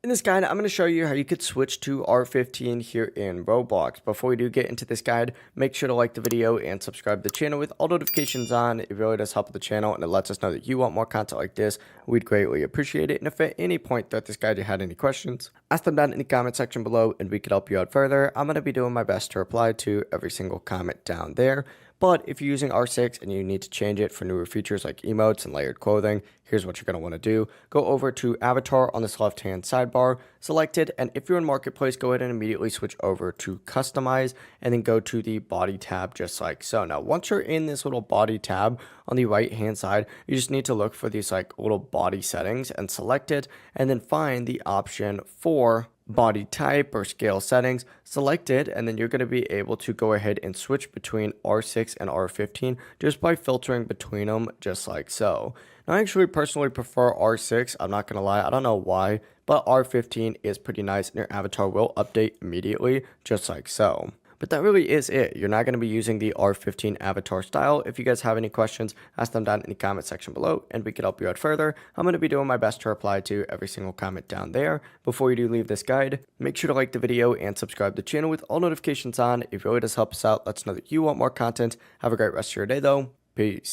In this guide, I'm going to show you how you could switch to R15 here in Roblox. Before we do get into this guide, make sure to like the video and subscribe to the channel with all notifications on. It really does help the channel and it lets us know that you want more content like this. We'd greatly appreciate it. And if at any point throughout this guide you had any questions, ask them down in the comment section below and we could help you out further. I'm going to be doing my best to reply to every single comment down there. But if you're using R6 and you need to change it for newer features like emotes and layered clothing, here's what you're going to want to do. Go over to Avatar on this left-hand sidebar, select it, and if you're in Marketplace, go ahead and immediately switch over to Customize, and then go to the Body tab just like so. Now, once you're in this little Body tab on the right-hand side, you just need to look for these like little body settings and select it, and then find the option for body type or scale settings, select it, and then you're going to be able to go ahead and switch between R6 and R15 just by filtering between them just like so. Now, I actually personally prefer R6. I'm not going to lie. I don't know why, but R15 is pretty nice and your avatar will update immediately just like so. But that really is it. You're not going to be using the R15 avatar style. If you guys have any questions, ask them down in the comment section below and we could help you out further. I'm going to be doing my best to reply to every single comment down there. Before you do leave this guide, make sure to like the video and subscribe to the channel with all notifications on. It really does help us out. Let us know that you want more content. Have a great rest of your day though. Peace.